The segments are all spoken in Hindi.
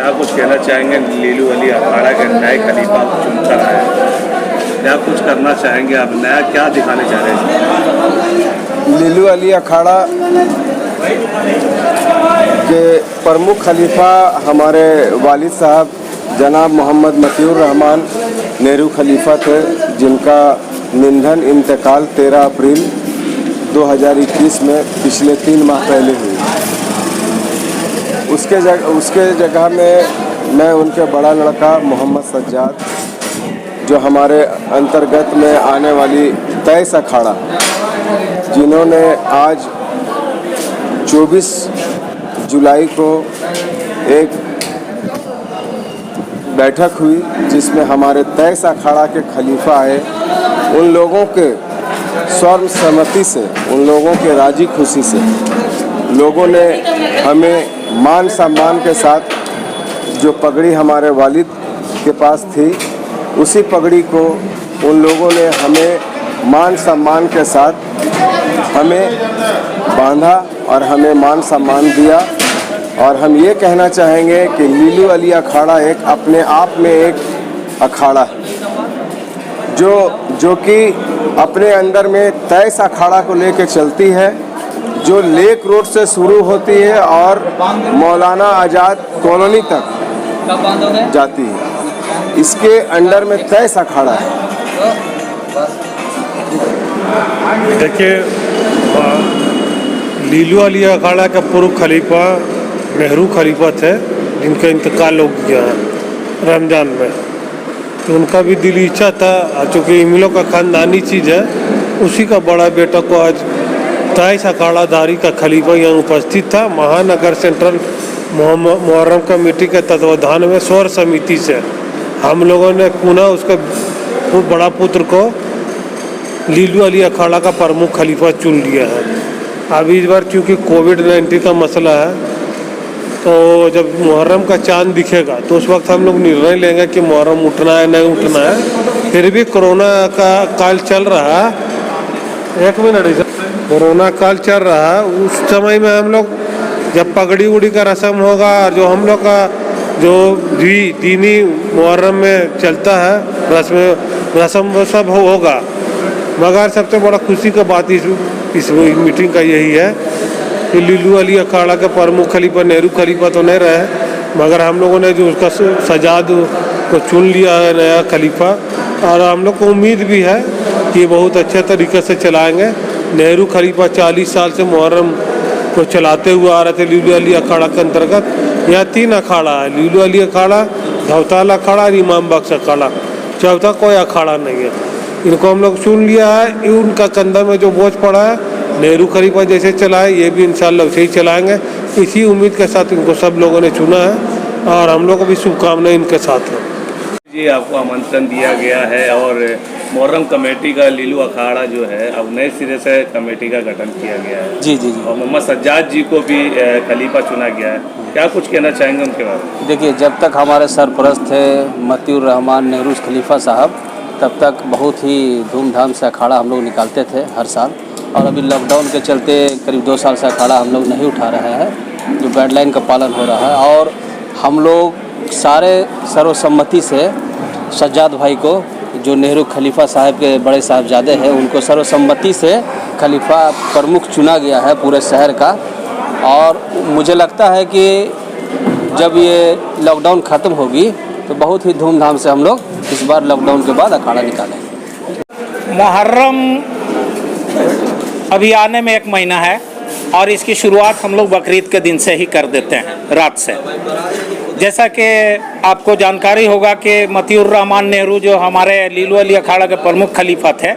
क्या कुछ कहना चाहेंगे? लीलू अली अखाड़ा के नए खलीफा चुनकर आए, क्या कुछ करना चाहेंगे आप? नया क्या दिखाने चाह रहे हैं? लीलू अली अखाड़ा के प्रमुख खलीफा हमारे वालिद साहब जनाब मोहम्मद मतीउर रहमान नेहरू खलीफा थे, जिनका निधन इंतकाल 13 अप्रैल 2021 में पिछले 3 माह पहले हुई। उसके जगह में मैं उनके बड़ा लड़का मोहम्मद सज्जाद, जो हमारे अंतर्गत में आने वाली तेईस अखाड़ा, जिन्होंने आज 24 जुलाई को एक बैठक हुई जिसमें हमारे तेईस अखाड़ा के खलीफा आए, उन लोगों के सर्वसम्मति से, उन लोगों के राजी खुशी से लोगों ने हमें मान सम्मान के साथ जो पगड़ी हमारे वालिद के पास थी, उसी पगड़ी को उन लोगों ने हमें मान सम्मान के साथ हमें बांधा और हमें मान सम्मान दिया। और हम ये कहना चाहेंगे कि लीलू अली अखाड़ा एक अपने आप में एक अखाड़ा है जो कि अपने अंदर में तेईस अखाड़ा को लेकर चलती है, जो लेक रोड से शुरू होती है और मौलाना आज़ाद कॉलोनी तक जाती है। इसके अंडर में तेईस अखाड़ा है। देखिए, लीलू अली अखाड़ा का पूर्व खलीफा नेहरू खलीफा थे, जिनका इंतकाल हो गया है रमज़ान में। तो उनका भी दिली इच्छा था, चूँकि इन लोग का ख़ानदानी चीज़ है, उसी का बड़ा बेटा को आज तेईस अखाड़ाधारी का खलीफा यहाँ उपस्थित था। महानगर सेंट्रल मुहर्रम कमेटी के तत्वाधान में स्वर समिति से हम लोगों ने पुनः उसका बड़ा पुत्र को लीलू अली अखाड़ा का प्रमुख खलीफा चुन लिया है। अभी इस बार चूँकि कोविड-19 का मसला है, तो जब मुहर्रम का चांद दिखेगा तो उस वक्त हम लोग निर्णय लेंगे कि मुहर्रम उठना है नहीं उठना है। फिर भी कोरोना का काल चल रहा है, एक मिनट, कोरोना काल चल रहा है, उस समय में हम लोग जब पगड़ी उड़ी का रस्म होगा और जो हम लोग का जो दीनी मुहर्रम में चलता है रस्म वो सब होगा। मगर सबसे बड़ा खुशी का बात इस मीटिंग का यही है कि लीलू अली अखाड़ा के प्रमुख खलीफा नेहरू खलीफा तो नहीं रहे, मगर हम लोगों ने जो उसका सजाद को चुन लिया है नया खलीफा, और हम लोग को उम्मीद भी है कि बहुत अच्छे तरीके से चलाएंगे। नेहरू खलीफा 40 साल से मुहर्रम को चलाते हुए आ रहे थे। लीलू अली अखाड़ा के अंतर्गत यहाँ 3 अखाड़ा है, लीलू अली अखाड़ा, धवताल अखाड़ा और इमाम बख्श अखाड़ा, चौथा कोई अखाड़ा नहीं है। इनको हम लोग चुन लिया है। उनका कंधा में जो बोझ पड़ा है, नेहरू खलीफा जैसे चलाए ये भी इंशाल्लाह वैसे ही चलाएंगे। इसी उम्मीद के साथ इनको सब लोगों ने चुना है और हम लोग को भी शुभकामनाएं इनके साथ हैं। जी, आपको आमंत्रण दिया गया है और मुहर्रम कमेटी का लीलू अखाड़ा जो है अब नए सिरे से कमेटी का गठन किया गया है। जी जी जी। और मोहम्मद सज्जाद जी को भी खलीफा चुना गया है, क्या कुछ कहना चाहेंगे उनके बारे में? देखिए, जब तक हमारे सरपरस्त थे मतीउर रहमान नेहरू खलीफा साहब, तब तक बहुत ही धूमधाम से अखाड़ा हम लोग निकालते थे हर साल। और अभी लॉकडाउन के चलते करीब 2 साल से अखाड़ा हम लोग नहीं उठा रहे हैं, जो गाइडलाइन का पालन हो रहा है। और हम लोग सारे सर्वसम्मति से सज्जाद भाई को, जो नेहरू खलीफा साहब के बड़े साहबजादे हैं, उनको सर्वसम्मति से खलीफा प्रमुख चुना गया है पूरे शहर का। और मुझे लगता है कि जब ये लॉकडाउन ख़त्म होगी तो बहुत ही धूमधाम से हम लोग इस बार लॉकडाउन के बाद अखाड़ा निकालेंगे। मुहर्रम अभी आने में 1 महीना है और इसकी शुरुआत हम लोग बकरीद के दिन से ही कर देते हैं, रात से। जैसा कि आपको जानकारी होगा कि मतीउर रहमान नेहरू जो हमारे लीलू अली अखाड़ा के प्रमुख खलीफा थे,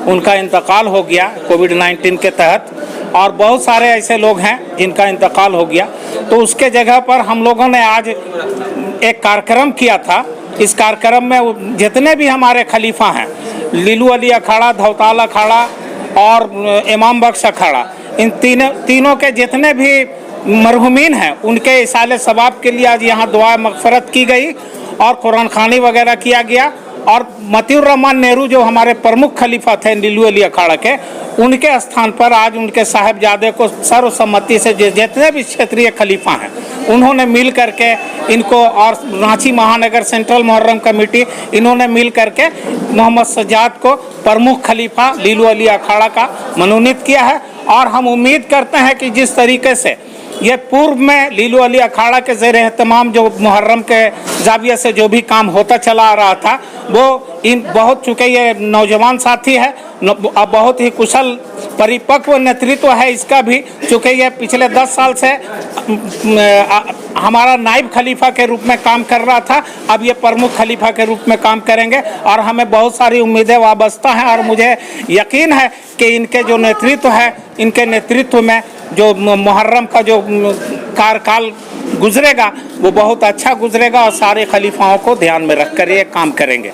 उनका इंतकाल हो गया कोविड-19 के तहत, और बहुत सारे ऐसे लोग हैं जिनका इंतकाल हो गया। तो उसके जगह पर हम लोगों ने आज एक कार्यक्रम किया था। इस कार्यक्रम में जितने भी हमारे खलीफा हैं, लीलू अली अखाड़ा, धवताल अखाड़ा और इमाम बख्श अखाड़ा, इन तीनों के जितने भी मरहुमीन हैं, उनके इसाले सवाब के लिए आज यहाँ दुआ मग़फ़िरत की गई और कुरान ख़वानी वगैरह किया गया। और मतीउर रहमान नेहरू जो हमारे प्रमुख खलीफा थे लीलू अली अखाड़ा के, उनके स्थान पर आज उनके साहिबजादे को सर्वसम्मति से जितने भी क्षेत्रीय खलीफा हैं उन्होंने मिल करके इनको, और रांची महानगर सेंट्रल मुहर्रम कमेटी, इन्होंने मिल करके मोहम्मद सज्जाद को प्रमुख खलीफा लीलू अली अखाड़ा का मनोनीत किया है। और हम उम्मीद करते हैं कि जिस तरीके से ये पूर्व में लीलू अली अखाड़ा के ज़ेर एहतमाम जो मुहर्रम के जाविये से जो भी काम होता चला आ रहा था, वो इन बहुत, चूँकि ये नौजवान साथी है, बहुत ही कुशल परिपक्व नेतृत्व है इसका भी, चूँकि ये पिछले 10 साल से हमारा नायब खलीफा के रूप में काम कर रहा था, अब ये प्रमुख खलीफा के रूप में काम करेंगे और हमें बहुत सारी उम्मीदें वाबस्ता हैं। और मुझे यकीन है कि इनके जो नेतृत्व है, इनके नेतृत्व में जो मुहर्रम का जो कार्यकाल गुजरेगा वो बहुत अच्छा गुजरेगा और सारे खलीफाओं को ध्यान में रख कर ये काम करेंगे।